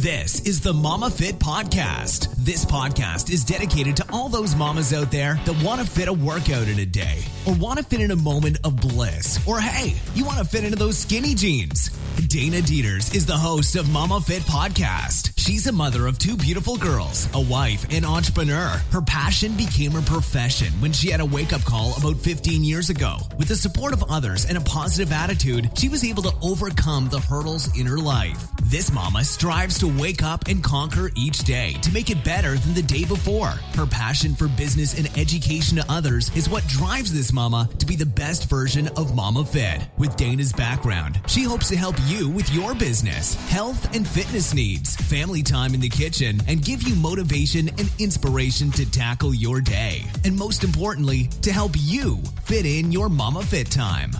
This is the Momma Fit Podcast. This podcast is dedicated to all those mamas out there that want to fit a workout in a day, or want to fit in a moment of bliss, or hey, you want to fit into those skinny jeans. Dana Dieters is the host of Momma Fit Podcast. She's a mother of two beautiful girls, a wife, and entrepreneur. Her passion became her profession when she had a wake-up call about 15 years ago. With the support of others and a positive attitude, she was able to overcome the hurdles in her life. This mama strives to wake up and conquer each day to make it better than the day before. Her passion for business and education to others is what drives this mama to be the best version of Momma Fit. With Dana's background, she hopes to help you with your business, health and fitness needs, family time in the kitchen, and give you motivation and inspiration to tackle your day. And most importantly, to help you fit in your Momma Fit time.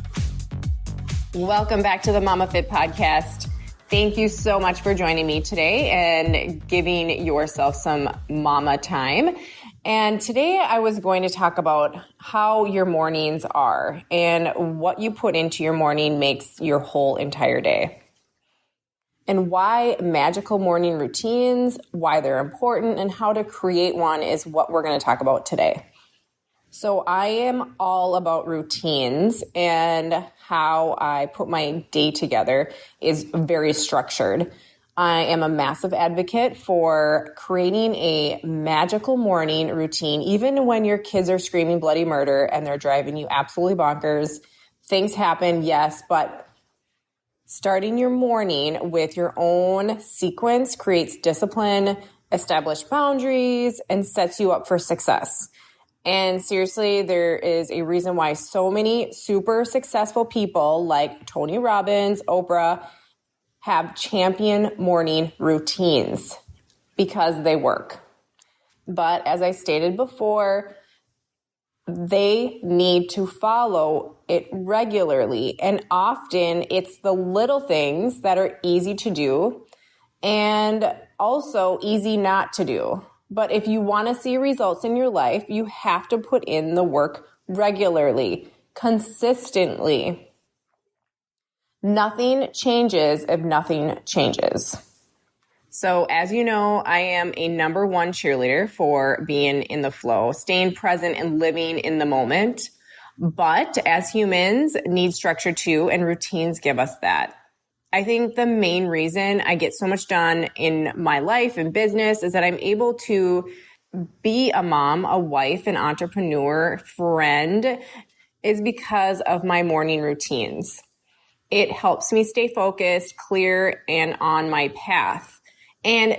Welcome back to the Momma Fit Podcast. Thank you so much for joining me today and giving yourself some mama time. And today I was going to talk about how your mornings are and what you put into your morning makes your whole entire day. And why magical morning routines, why they're important, and how to create one is what we're going to talk about today. So I am all about routines, and how I put my day together is very structured. I am a massive advocate for creating a magical morning routine, even when your kids are screaming bloody murder and they're driving you absolutely bonkers. Things happen, yes, but starting your morning with your own sequence creates discipline, establishes boundaries, and sets you up for success. And seriously, there is a reason why so many super successful people like Tony Robbins, Oprah, have champion morning routines because they work. But as I stated before, they need to follow it regularly. And often it's the little things that are easy to do and also easy not to do. But if you want to see results in your life, you have to put in the work regularly, consistently. Nothing changes if nothing changes. So as you know, I am a number one cheerleader for being in the flow, staying present and living in the moment. But as humans need structure too, and routines give us that. I think the main reason I get so much done in my life and business is that I'm able to be a mom, a wife, an entrepreneur, friend, is because of my morning routines. It helps me stay focused, clear, and on my path. And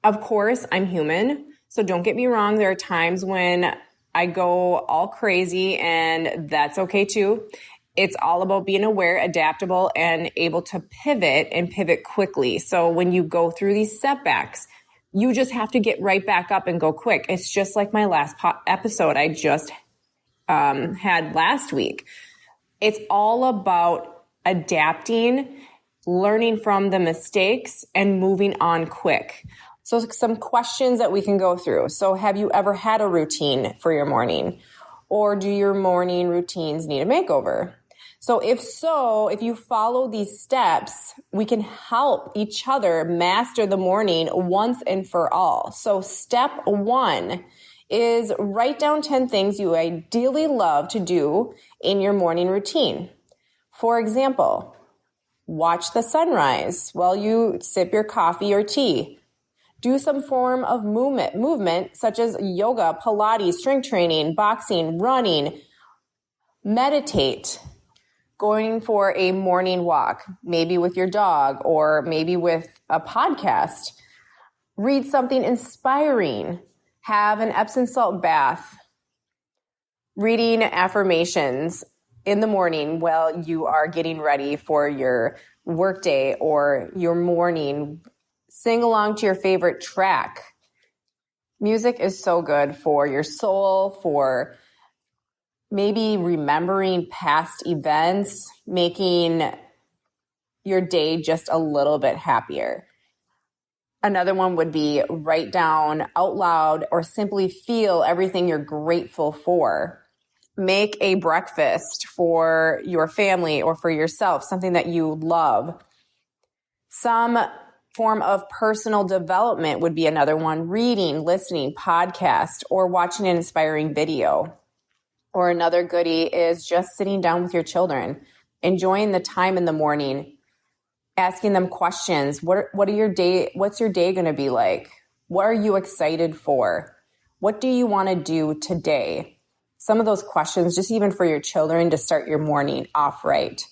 of course, I'm human, so don't get me wrong. There are times when I go all crazy, and that's okay too. It's all about being aware, adaptable, and able to pivot and pivot quickly. So when you go through these setbacks, you just have to get right back up and go quick. It's just like my last episode I just had last week. It's all about adapting, learning from the mistakes, and moving on quick. So some questions that we can go through. So have you ever had a routine for your morning? Or do your morning routines need a makeover? So if you follow these steps, we can help each other master the morning once and for all. So step one is write down 10 things you ideally love to do in your morning routine. For example, watch the sunrise while you sip your coffee or tea. Do some form of movement such as yoga, Pilates, strength training, boxing, running. Meditate. Going for a morning walk, maybe with your dog or maybe with a podcast. Read something inspiring. Have an Epsom salt bath. Reading affirmations in the morning while you are getting ready for your workday or your morning. Sing along to your favorite track. Music is so good for your soul, for maybe remembering past events, making your day just a little bit happier. Another one would be write down out loud or simply feel everything you're grateful for. Make a breakfast for your family or for yourself, something that you love. Some form of personal development would be another one. Reading, listening, podcast, or watching an inspiring video. Or another goodie is just sitting down with your children, enjoying the time in the morning, asking them questions. What's your day going to be like? What are you excited for? What do you want to do today? Some of those questions, just even for your children to start your morning off right.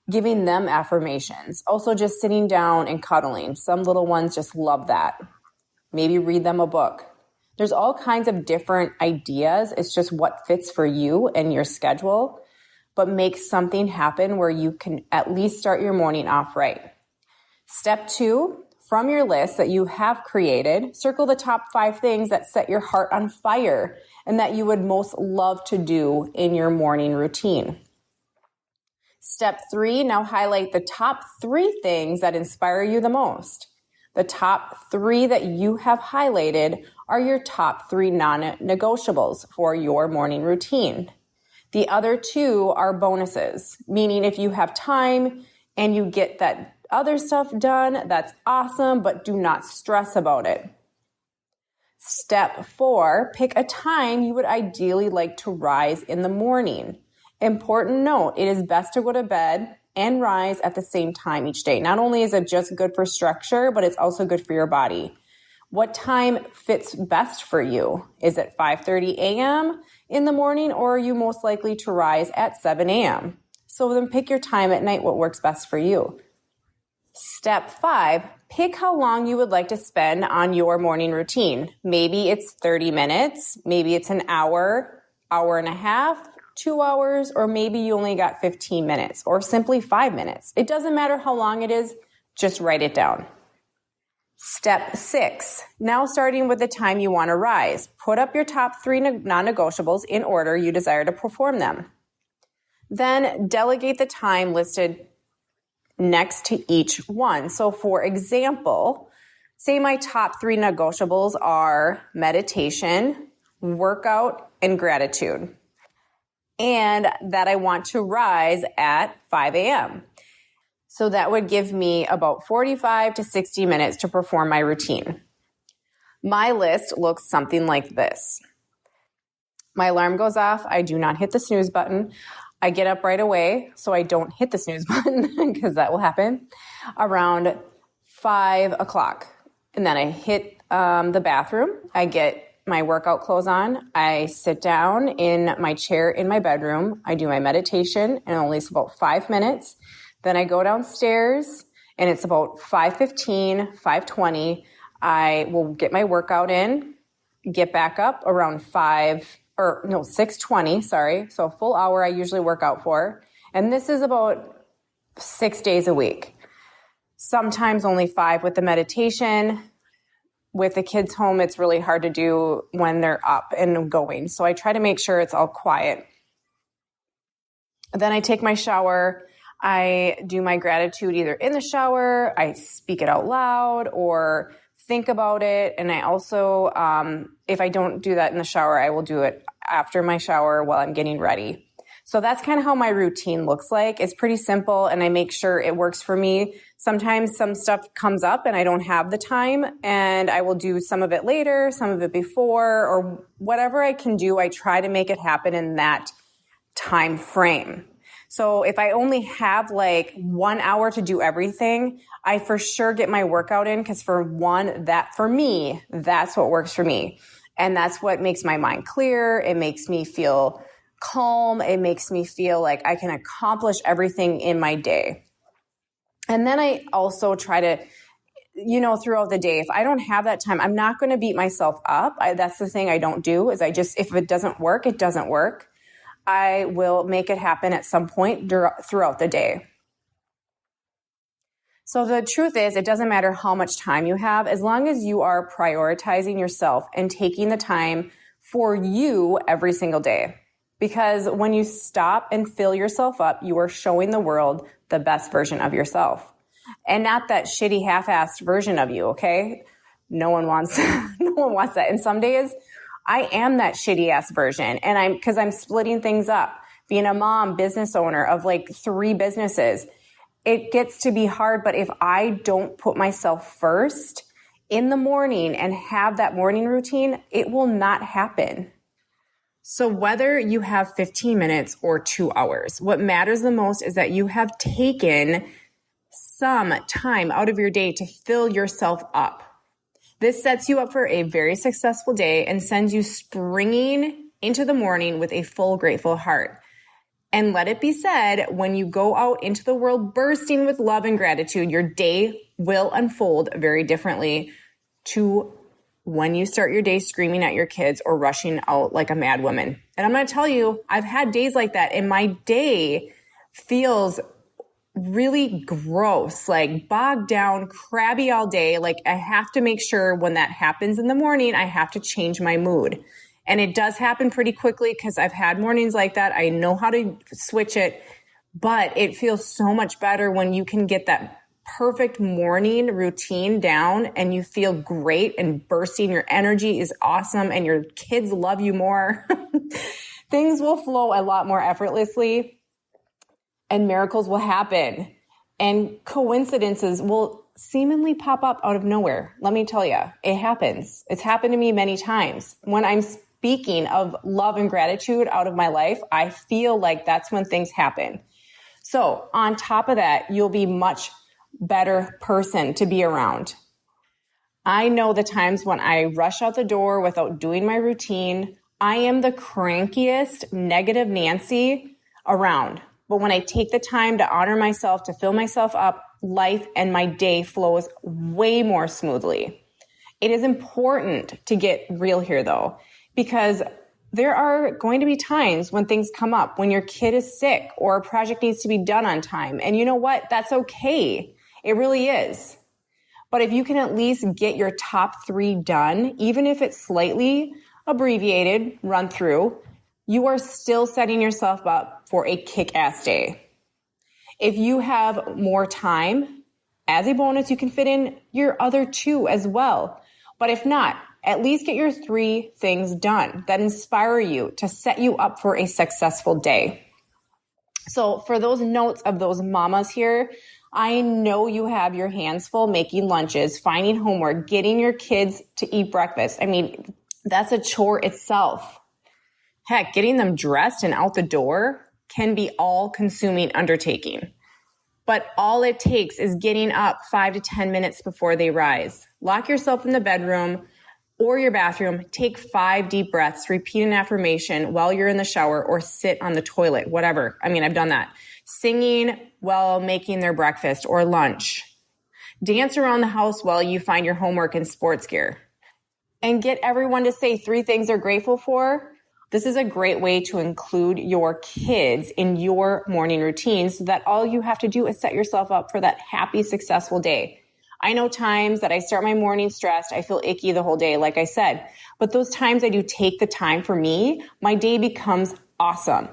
Giving them affirmations. Also just sitting down and cuddling. Some little ones just love that. Maybe read them a book. There's all kinds of different ideas. It's just what fits for you and your schedule, but make something happen where you can at least start your morning off right. Step 2, from your list that you have created, circle the top 5 things that set your heart on fire and that you would most love to do in your morning routine. Step 3, now highlight the top 3 things that inspire you the most. The top 3 that you have highlighted are your top 3 non-negotiables for your morning routine. The other 2 are bonuses, meaning if you have time and you get that other stuff done, that's awesome, but do not stress about it. Step 4, pick a time you would ideally like to rise in the morning. Important note, it is best to go to bed and rise at the same time each day. Not only is it just good for structure, but it's also good for your body. What time fits best for you? Is it 5:30 a.m. in the morning, or are you most likely to rise at 7 a.m.? So then pick your time at night, what works best for you. Step 5, pick how long you would like to spend on your morning routine. Maybe it's 30 minutes, maybe it's an hour, hour and a half, 2 hours, or maybe you only got 15 minutes or simply 5 minutes. It doesn't matter how long it is, just write it down. Step 6, now starting with the time you want to rise. Put up your top 3 non-negotiables in order you desire to perform them. Then delegate the time listed next to each one. So for example, say my top 3 negotiables are meditation, workout, and gratitude. And that I want to rise at 5 a.m. So that would give me about 45 to 60 minutes to perform my routine. My list looks something like this. My alarm goes off. I do not hit the snooze button. I get up right away so I don't hit the snooze button because that will happen around 5 o'clock. And then I hit the bathroom. I get my workout clothes on. I sit down in my chair in my bedroom. I do my meditation and only it's about 5 minutes. Then I go downstairs and it's about 5:15, 5:20. I will get my workout in, get back up around 6:20, sorry. So a full hour I usually work out for. And this is about 6 days a week. Sometimes only 5 with the meditation. With the kids home, it's really hard to do when they're up and going. So I try to make sure it's all quiet. Then I take my shower. I do my gratitude either in the shower, I speak it out loud, or think about it. And I also, if I don't do that in the shower, I will do it after my shower while I'm getting ready. So that's kind of how my routine looks like. It's pretty simple and I make sure it works for me. Sometimes some stuff comes up and I don't have the time and I will do some of it later, some of it before, or whatever I can do. I try to make it happen in that time frame. So if I only have like 1 hour to do everything, I for sure get my workout in because for me, that's what works for me. And that's what makes my mind clear. It makes me feel calm. It makes me feel like I can accomplish everything in my day. And then I also try to, throughout the day, if I don't have that time, I'm not going to beat myself up. That's the thing I don't do is if it doesn't work, it doesn't work. I will make it happen at some point throughout the day. So the truth is, it doesn't matter how much time you have, as long as you are prioritizing yourself and taking the time for you every single day. Because when you stop and fill yourself up, you are showing the world the best version of yourself. And not that shitty half-assed version of you, okay? No one wants that. And some days I am that shitty ass version. And because I'm splitting things up, being a mom, business owner of like 3 businesses. it gets to be hard, but if I don't put myself first in the morning and have that morning routine, it will not happen. So whether you have 15 minutes or 2 hours, what matters the most is that you have taken some time out of your day to fill yourself up. This sets you up for a very successful day and sends you springing into the morning with a full, grateful heart. And let it be said, when you go out into the world bursting with love and gratitude, your day will unfold very differently to when you start your day screaming at your kids or rushing out like a mad woman. And I'm going to tell you, I've had days like that, and my day feels really gross, like bogged down, crabby all day. Like I have to make sure when that happens in the morning, I have to change my mood. And it does happen pretty quickly because I've had mornings like that. I know how to switch it, but it feels so much better when you can get that perfect morning routine down and you feel great and bursting. Your energy is awesome and your kids love you more. Things will flow a lot more effortlessly and miracles will happen and coincidences will seemingly pop up out of nowhere. Let me tell you, it happens. It's happened to me many times. When I'm speaking of love and gratitude out of my life, I feel like that's when things happen. So on top of that, you'll be much better person to be around. I know the times when I rush out the door without doing my routine. I am the crankiest, negative Nancy around. But when I take the time to honor myself, to fill myself up, life and my day flows way more smoothly. It is important to get real here though, because there are going to be times when things come up, when your kid is sick or a project needs to be done on time. And you know what? That's okay. It really is. But if you can at least get your top 3 done, even if it's slightly abbreviated, run through, you are still setting yourself up for a kick-ass day. If you have more time, as a bonus, you can fit in your other 2 as well. But if not, at least get your 3 things done that inspire you to set you up for a successful day. So for those notes of those mamas here, I know you have your hands full making lunches, finding homework, getting your kids to eat breakfast. I mean, that's a chore itself. Heck, getting them dressed and out the door can be all-consuming undertaking. But all it takes is getting up 5 to 10 minutes before they rise. Lock yourself in the bedroom or your bathroom. Take 5 deep breaths. Repeat an affirmation while you're in the shower or sit on the toilet, whatever. I mean, I've done that. Singing while making their breakfast or lunch. Dance around the house while you find your homework and sports gear. And get everyone to say 3 things they're grateful for. This is a great way to include your kids in your morning routine so that all you have to do is set yourself up for that happy, successful day. I know times that I start my morning stressed, I feel icky the whole day, like I said. But those times I do take the time for me, my day becomes awesome.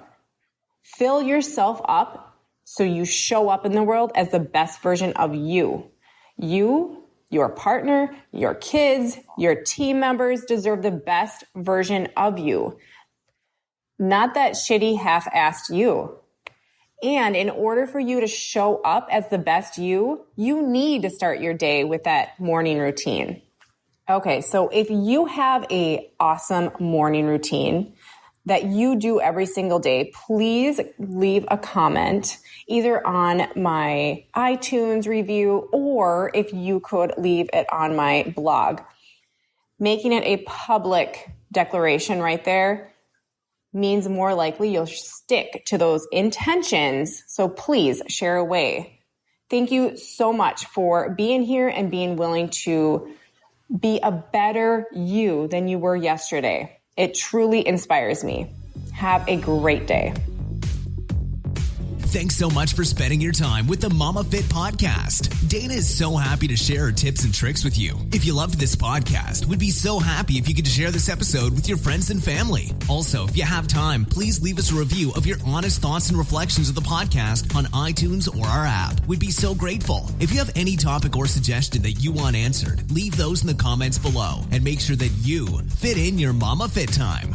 Fill yourself up so you show up in the world as the best version of you. You, your partner, your kids, your team members deserve the best version of you. Not that shitty half-assed you. And in order for you to show up as the best you need to start your day with that morning routine. Okay, so if you have an awesome morning routine that you do every single day, please leave a comment either on my iTunes review or if you could leave it on my blog. Making it a public declaration right there means more likely you'll stick to those intentions. So please share away. Thank you so much for being here and being willing to be a better you than you were yesterday. It truly inspires me. Have a great day. Thanks so much for spending your time with the Momma Fit Podcast. Dana is so happy to share her tips and tricks with you. If you loved this podcast, we'd be so happy if you could share this episode with your friends and family. Also, if you have time, please leave us a review of your honest thoughts and reflections of the podcast on iTunes or our app. We'd be so grateful. If you have any topic or suggestion that you want answered, leave those in the comments below and make sure that you fit in your Momma Fit time.